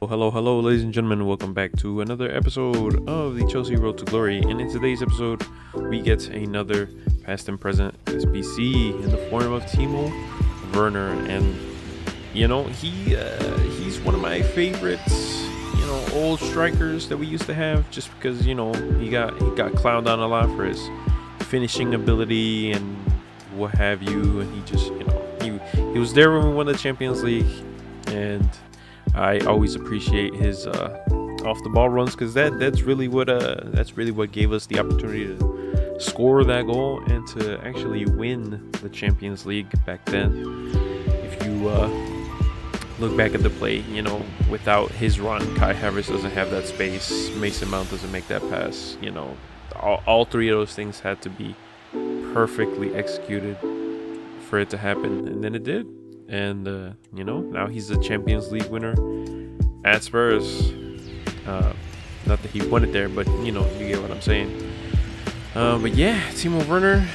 Hello, ladies and gentlemen. Welcome back to another episode of the Chelsea Road to Glory. And in today's episode, we get another past and present SBC in the form of TIMO WERNER. And, he's one of my favorites, old strikers that we used to have, just because, he got clowned on a lot for his finishing ability and what have you. And he just, he was there when we won the Champions League. And I always appreciate his off the ball runs, because that's really what gave us the opportunity to score that goal and to actually win the Champions League back then. If you look back at the play, without his run, Kai Havertz doesn't have that space. Mason Mount doesn't make that pass. All three of those things had to be perfectly executed for it to happen, and then it did. And now he's a Champions League winner at Spurs. Not that he won it there, but you get what I'm saying. But yeah, TIMO WERNER.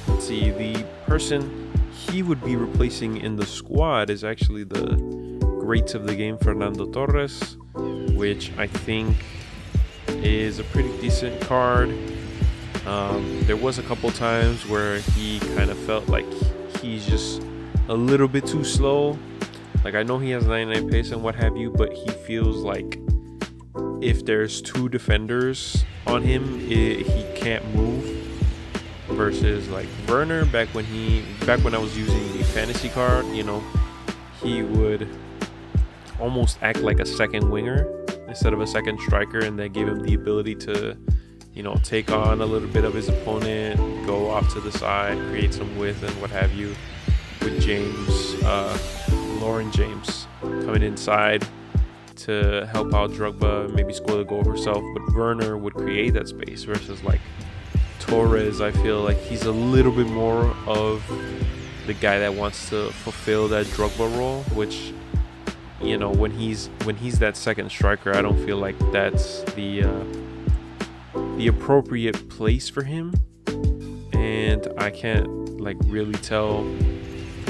Let's see, the person he would be replacing in the squad is actually the greats of the game, Fernando Torres, which I think is a pretty decent card. There was a couple times where he kind of felt like he's just a little bit too slow. Like, I know he has 99 pace and what have you, but he feels like if there's two defenders on him, he can't move. Versus like Werner, back when I was using the fantasy card, he would almost act like a second winger instead of a second striker, and that gave him the ability to take on a little bit of his opponent, go off to the side, create some width and what have you. With Lauren James coming inside to help out Drogba, maybe score the goal herself, but Werner would create that space. Versus like Torres, I feel like he's a little bit more of the guy that wants to fulfill that Drogba role, which when he's that second striker, I don't feel like that's the appropriate place for him, and I can't really tell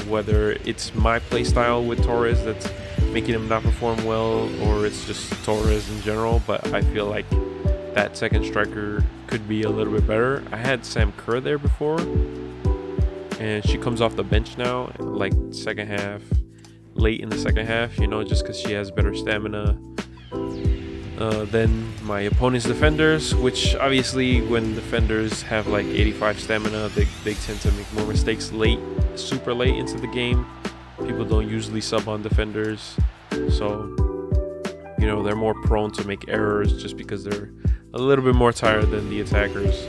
whether it's my play style with Torres that's making him not perform well, or it's just Torres in general. But I feel like that second striker could be a little bit better. I had Sam Kerr there before, and she comes off the bench now, second half, late in the second half, just because she has better stamina than my opponent's defenders, which obviously when defenders have 85 stamina, they tend to make more mistakes super late into the game. People don't usually sub on defenders, so they're more prone to make errors just because they're a little bit more tired than the attackers.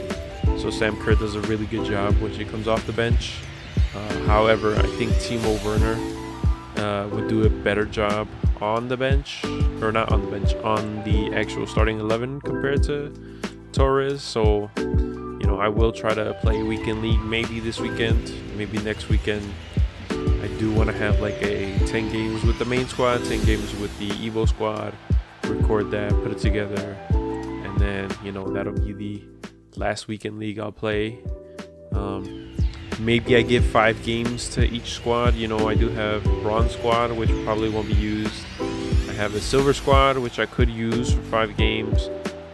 So Sam Kerr does a really good job when she comes off the bench. However, I think TIMO WERNER would do a better job on the bench, or not on the bench, on the actual starting 11 compared to Torres. So I will try to play weekend league, maybe this weekend, maybe next weekend. I do want to have a 10 games with the main squad, 10 games with the Evo squad, record that, put it together, and then that'll be the last weekend league I'll play. Maybe I give 5 games to each squad. I do have bronze squad, which probably won't be used. I have a silver squad, which I could use for 5 games.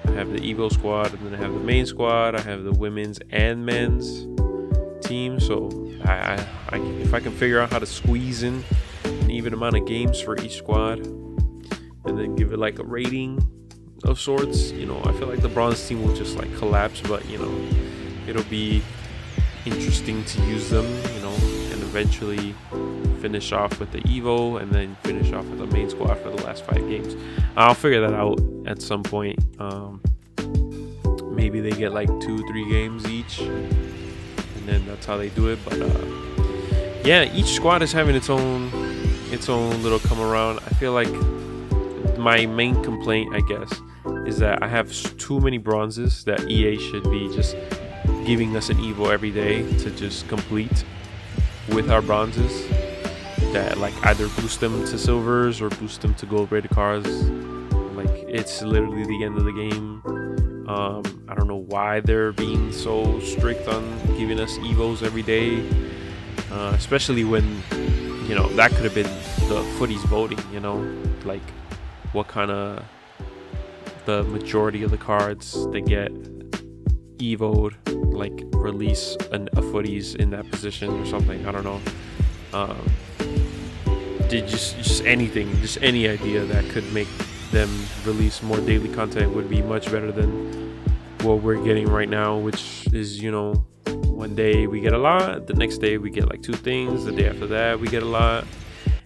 I have the Evo squad, and then I have the main squad. I have the women's and men's team. So if I can figure out how to squeeze in an even amount of games for each squad, and then give it a rating of sorts, I feel like the bronze team will just collapse. But it'll be interesting to use them, and eventually finish off with the Evo, and then finish off with the main squad for the last 5 games. I'll figure that out at some point. Maybe they get 2-3 games each, and then that's how they do it. But yeah, each squad is having its own little come around. I feel like my main complaint, I guess, is that I have too many bronzes that EA should be just giving us an Evo every day to just complete with our bronzes, that either boost them to silvers or boost them to gold rated cards. It's literally the end of the game. I don't know why they're being so strict on giving us Evos every day, especially when that could have been the FUTTIES voting. like what kind of the majority of the cards they get evoed, like release a footies in that position or something. I don't know. Did just anything, just any idea that could make them release more daily content would be much better than what we're getting right now, which is, you know, one day we get a lot, the next day we get like 2 things, the day after that we get a lot.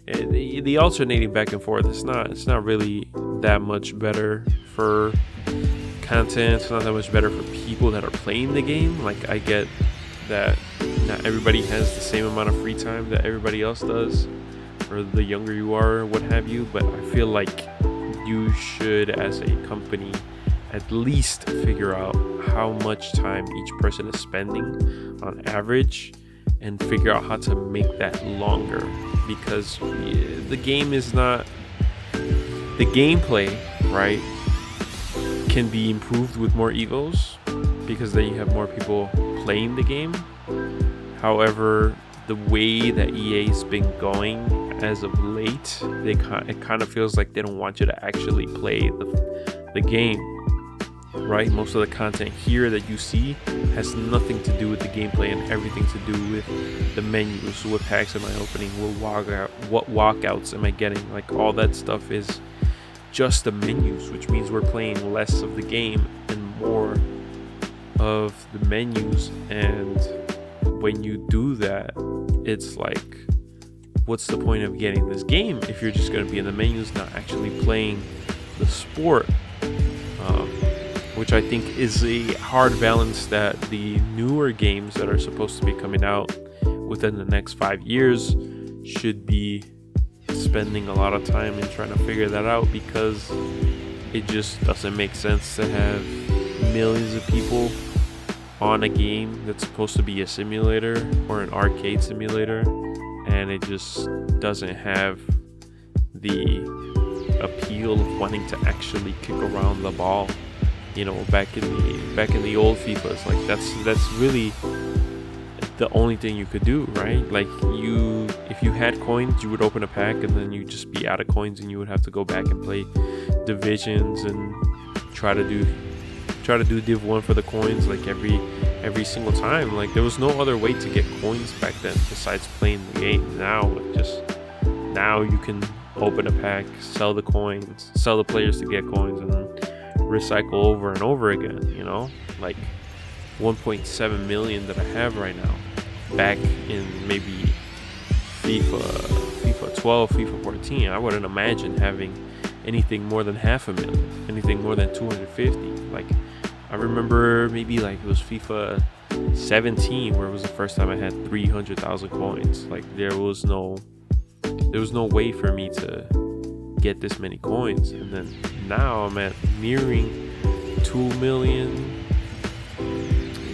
And the alternating back and forth, it's not really that much better for content. It's not that much better for people that are playing the game. Like, I get that not everybody has the same amount of free time that everybody else does, or the younger you are, what have you, but I feel like you should, as a company, at least figure out how much time each person is spending on average and figure out how to make that longer, because the game is not, the gameplay, right, can be improved with more evos because then you have more people playing the game. However, the way that EA's been going as of late, it kind of feels like they don't want you to actually play the game, right? Most of the content here that you see has nothing to do with the gameplay and everything to do with the menus. What packs am I opening? What walkouts am I getting? Like, all that stuff is just the menus, which means we're playing less of the game and more of the menus. And when you do that, it's like, what's the point of getting this game if you're just going to be in the menus, not actually playing the sport? Which I think is a hard balance that the newer games that are supposed to be coming out within the next 5 years should be spending a lot of time in trying to figure that out, because it just doesn't make sense to have millions of people on a game that's supposed to be a simulator or an arcade simulator, and it just doesn't have the appeal of wanting to actually kick around the ball. You know, back in the old FIFAs, like that's really the only thing you could do, right? Like, if you had coins, you would open a pack and then you'd just be out of coins and you would have to go back and play divisions and try to do Div 1 for the coins, like every single time. Like, there was no other way to get coins back then besides playing the game. Now you can open a pack, sell the coins, sell the players to get coins, and recycle over and over again, you know? Like 1.7 million that I have right now, back in maybe FIFA 12, FIFA 14, I wouldn't imagine having anything more than 500,000, anything more than 250. Like, I remember maybe like it was FIFA 17 where it was the first time I had 300,000 coins. Like, there was no way for me to get this many coins, and then now I'm at nearing 2 million.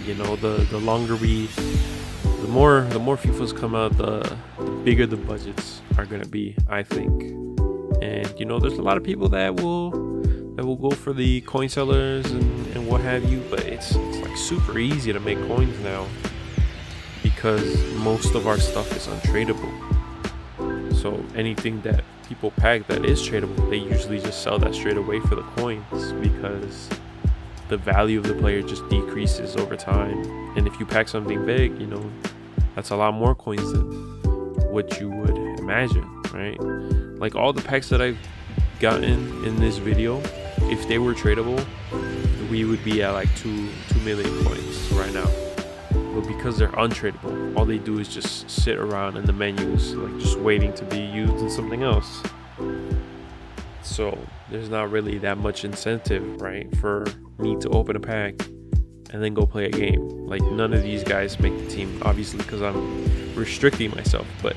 You know, the more FIFAs come out, the bigger the budgets are gonna be, I think. And you know, there's a lot of people that will go for the coin sellers and what have you, but it's like super easy to make coins now because most of our stuff is untradeable. So anything that people pack that is tradable, they usually just sell that straight away for the coins, because the value of the player just decreases over time. And if you pack something big, you know, that's a lot more coins than what you would imagine, right? Like, all the packs that I've gotten in this video, if they were tradable, we would be at like 2 million coins right now. But because they're untradeable, all they do is just sit around in the menus, like just waiting to be used in something else. So there's not really that much incentive, right, for me to open a pack and then go play a game. Like, none of these guys make the team, obviously, because I'm restricting myself. But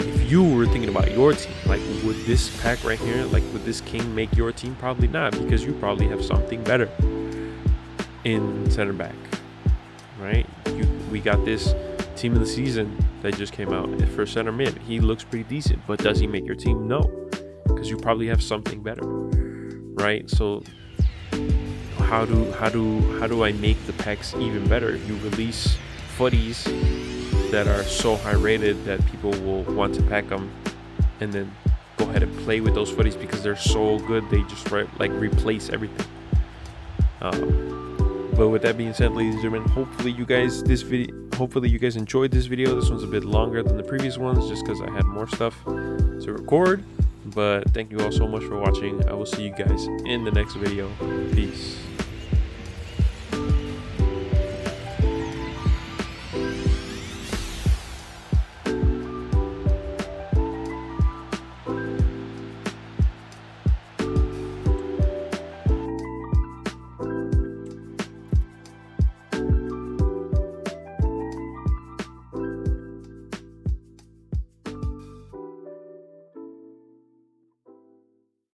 if you were thinking about your team, like, would this pack right here, like, would this king make your team? Probably not, because you probably have something better in center back, right? We got this team of the season that just came out for center mid. He looks pretty decent, but does he make your team? No, because you probably have something better, right? So how do I make the packs even better? You release FUTTIES that are so high rated that people will want to pack them, and then go ahead and play with those footies because they're so good. They just like replace everything. But with that being said, ladies and gentlemen, hopefully you guys enjoyed this video. This one's a bit longer than the previous ones just because I had more stuff to record. But thank you all so much for watching. I will see you guys in the next video. Peace.